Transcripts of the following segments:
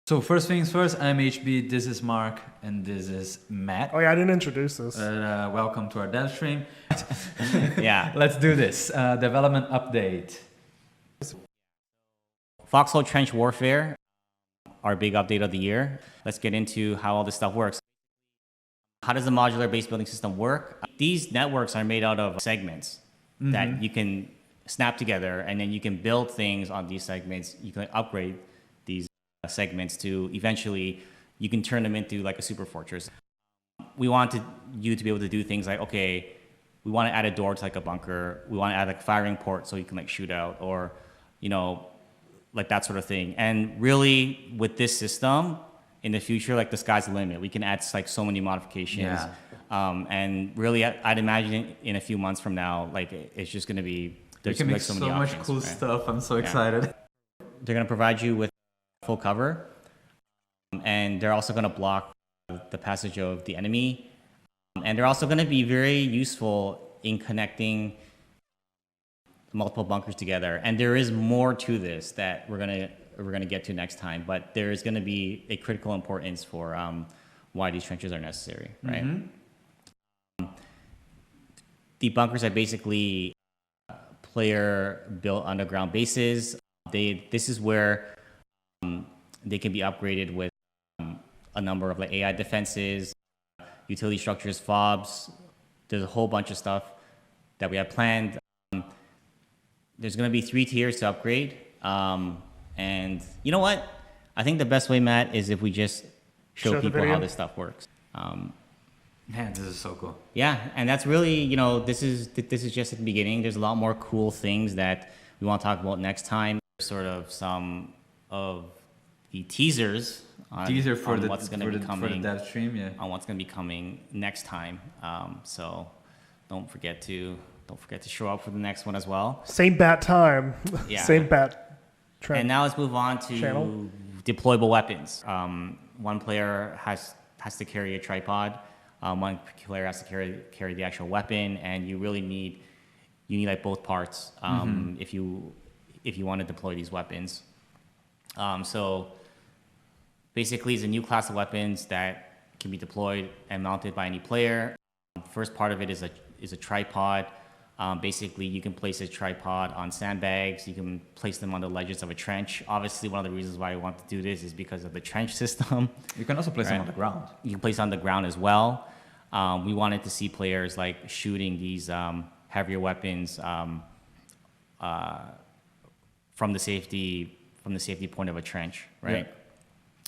So first things first, I'm HB, this is Mark, and this is Matt. Oh yeah, I didn't introduce this. Welcome to our DevStream. Yeah. Let's do this. Development update. Foxhole Trench Warfare, our big update of the year. Let's get into how all this stuff works. How does the modular base building system work? These networks are made out of segments that you can snap together, and then you can build things on these segments. You can upgrade these segments to eventually you can turn them into like a super fortress. We wanted you to be able to do things like, okay, we want to add a door to like a bunker. We want to add like a firing port so you can like shoot out, or, you know, like that sort of thing. And really with this system in the future, like the sky's the limit. We can add like so many modifications. Yeah. And really I'd imagine in a few months from now, like it's just going to be, You can make so many much options, cool right? stuff. I'm so excited. They're going to provide you with full cover, and they're also going to block the passage of the enemy, and they're also going to be very useful in connecting multiple bunkers together. And there is more to this that we're going to get to next time, but there is going to be a critical importance for why these trenches are necessary, right? The bunkers are basically player-built underground bases. This is where they can be upgraded with a number of like AI defenses, utility structures, fobs. There's a whole bunch of stuff that we have planned. There's going to be 3 tiers to upgrade. And you know what? I think the best way, Matt, is if we just show people how this stuff works. Man, this is so cool. Yeah, and that's really, you know, this is just at the beginning. There's a lot more cool things that we want to talk about next time. Sort of some of the teasers on what's going to be coming. DevStream, yeah. On what's going to be coming next time. So don't forget to show up for the next one as well. Same bat time. Yeah. Same bat trend. And now let's move on to deployable weapons. One player has to carry a tripod. One player has to carry the actual weapon, and you really need like both parts if you want to deploy these weapons. So basically, it's a new class of weapons that can be deployed and mounted by any player. First part of it is a tripod. Basically, you can place a tripod on sandbags. You can place them on the ledges of a trench. Obviously, one of the reasons why I want to do this is because of the trench system. You can also place them on the ground. You can place on the ground as well. We wanted to see players like shooting these heavier weapons from the safety point of a trench, right?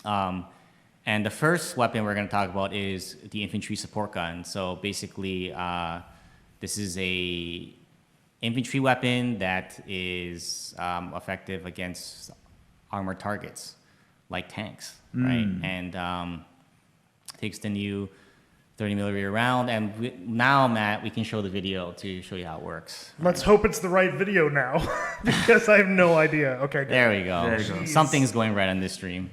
Yeah. And the first weapon we're going to talk about is the infantry support gun. So basically, this is a infantry weapon that is effective against armored targets like tanks, right? And takes the new 30mm round. And now, Matt, we can show the video to show you how it works. Let's hope it's the right video now, because I have no idea. Okay, good. There we go. There you go. Something's going right on this stream.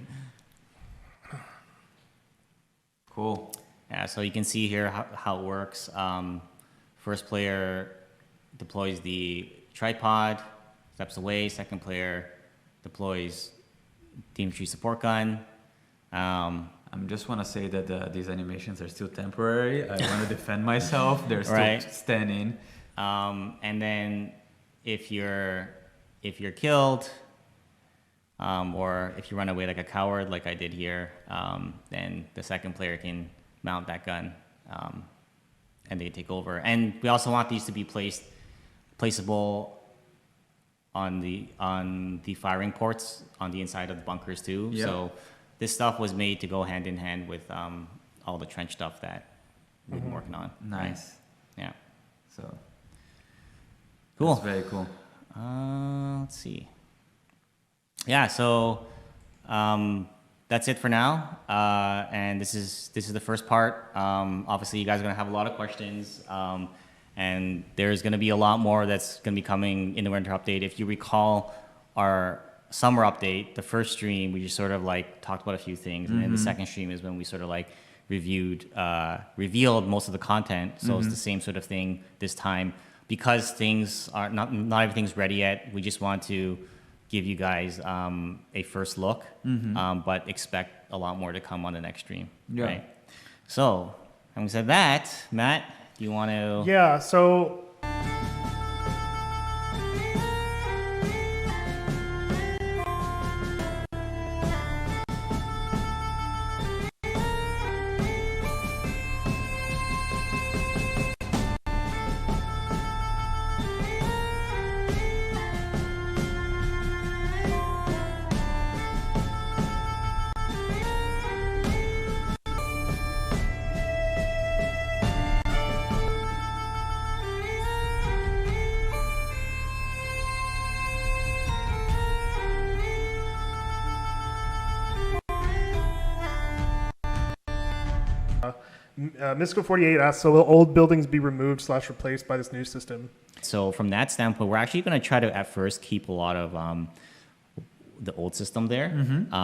Cool. Yeah, so you can see here how it works. First player deploys the tripod, steps away. Second player deploys the infantry support gun. I just want to say that these animations are still temporary. I want to defend myself. They're still standing. And then if you're killed, or if you run away like a coward, like I did here, then the second player can mount that gun, and they can take over. And we also want these to be placeable on the firing ports on the inside of the bunkers too. Yep. So this stuff was made to go hand in hand with all the trench stuff that we've been working on. Nice. Right? Yeah. So cool. That's very cool. Let's see. Yeah. So that's it for now. And this is the first part. Obviously, you guys are gonna have a lot of questions. And there's going to be a lot more that's going to be coming in the winter update. If you recall our summer update, the first stream, we just sort of like talked about a few things. And then the second stream is when we sort of like revealed most of the content. So it's the same sort of thing this time. Because things are not everything's ready yet, we just want to give you guys a first look, but expect a lot more to come on the next stream. Yeah. Right? So, having said that, Matt, do you want to? Yeah, so Mystical 48 asks, so will old buildings be removed / replaced by this new system? So from that standpoint, we're actually going to try to at first keep a lot of the old system there.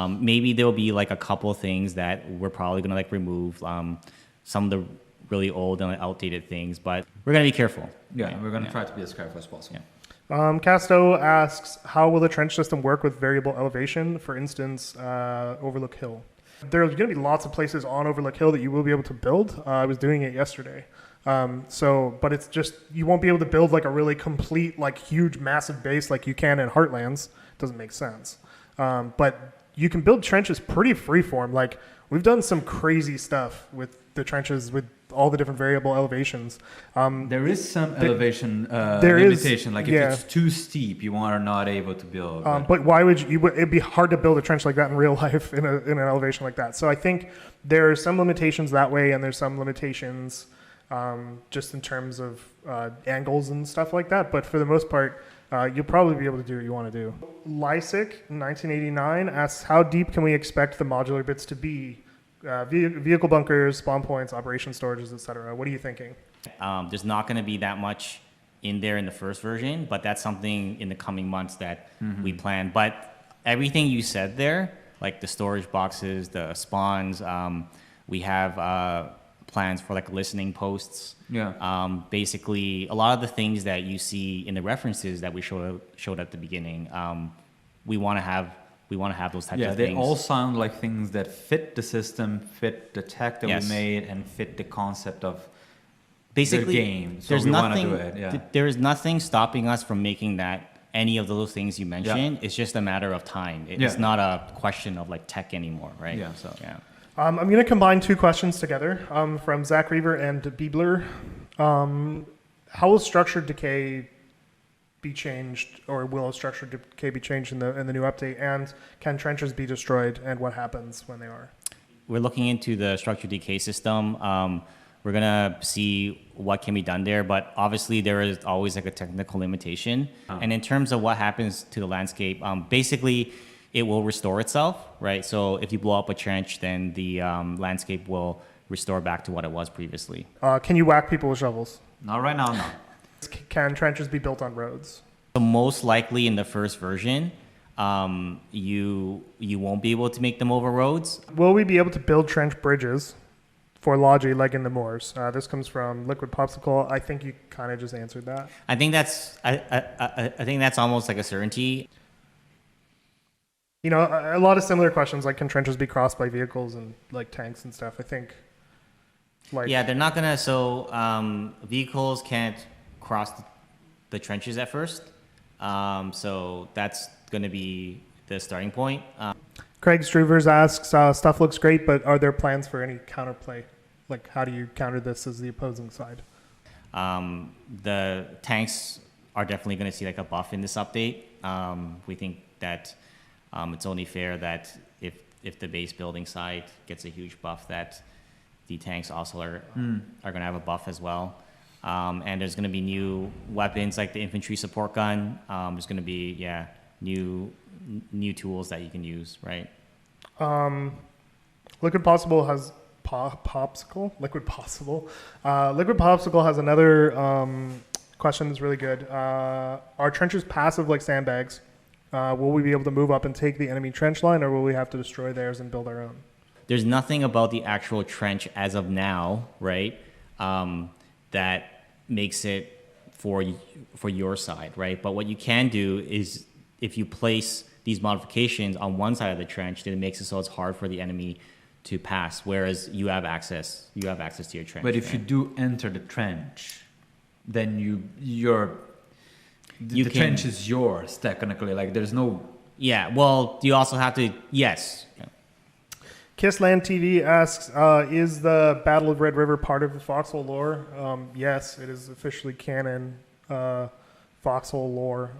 Maybe there'll be like a couple of things that we're probably going to like remove, some of the really old and outdated things, but we're going to be careful. Yeah, right? we're going to try to be as careful as possible. Casto asks, how will the trench system work with variable elevation? For instance, Overlook Hill. There's going to be lots of places on Overlook Hill that you will be able to build. I was doing it yesterday. But it's just, you won't be able to build like a really complete, like huge, massive base like you can in Heartlands. Doesn't make sense. But you can build trenches pretty freeform. Like we've done some crazy stuff with the trenches with all the different variable elevations. There is some elevation there is, limitation. Like if it's too steep, you are not able to build. But why would you? It'd be hard to build a trench like that in real life in an elevation like that. So I think there are some limitations that way, and there's some limitations just in terms of angles and stuff like that. But for the most part, you'll probably be able to do what you want to do. Lysic 1989 asks, how deep can we expect the modular bits to be? Vehicle bunkers, spawn points, operation storages, etc. What are you thinking? There's not going to be that much in there in the first version, but that's something in the coming months that we plan. But everything you said there, like the storage boxes, the spawns, we have plans for like listening posts. Yeah. Basically, a lot of the things that you see in the references that we showed at the beginning, we want to have those types of things. Yeah, they all sound like things that fit the system, fit the tech that we made, and fit the concept of basically the game. So there's we nothing. want to do it. Yeah. There is nothing stopping us from making that any of those things you mentioned. It's just a matter of time. It's not a question of like tech anymore, right? Yeah. So yeah. I'm going to combine two questions together from Zach Reaver and Biebler. How will structured decay be changed, or will structured decay be changed in the new update? And can trenches be destroyed, and what happens when they are? We're looking into the structured decay system. We're gonna see what can be done there, but obviously there is always like a technical limitation. And in terms of what happens to the landscape, basically it will restore itself, right? So if you blow up a trench, then the landscape will restore back to what it was previously. Can you whack people with shovels? Not right now, no. Can trenches be built on roads? So most likely in the first version, you won't be able to make them over roads. Will we be able to build trench bridges for Logi like in the Moors? This comes from Liquid Popsicle. I think you kind of just answered that. I think that's almost like a certainty. You know, a lot of similar questions like, can trenches be crossed by vehicles and like tanks and stuff? I think. Like, yeah, they're not gonna. So vehicles can't cross the trenches at first. So that's gonna be the starting point. Craig Struvers asks, stuff looks great, but are there plans for any counterplay? Like, how do you counter this as the opposing side? The tanks are definitely going to see like a buff in this update. We think that it's only fair that if the base building side gets a huge buff, that the tanks also are going to have a buff as well. And there's going to be new weapons like the infantry support gun. There's going to be new tools that you can use, right? Liquid Possible has Popsicle. Liquid Possible. Liquid Popsicle has another question that's really good. Are trenches passive like sandbags? Will we be able to move up and take the enemy trench line, or will we have to destroy theirs and build our own? There's nothing about the actual trench as of now, right, that makes it for your side, right? But what you can do is if you place these modifications on one side of the trench, then it makes it so it's hard for the enemy to pass, whereas you have access to your trench. But if you do enter the trench, then the trench is yours technically. Like there's no. Yeah, well, you also have to, yes. Kissland TV asks, is the Battle of Red River part of the Foxhole lore? Yes, it is officially canon Foxhole lore.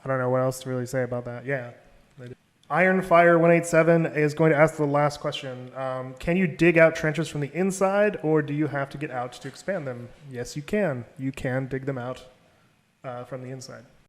I don't know what else to really say about that. Yeah. Ironfire187 is going to ask the last question. Can you dig out trenches from the inside, or do you have to get out to expand them? Yes, you can. You can dig them out from the inside.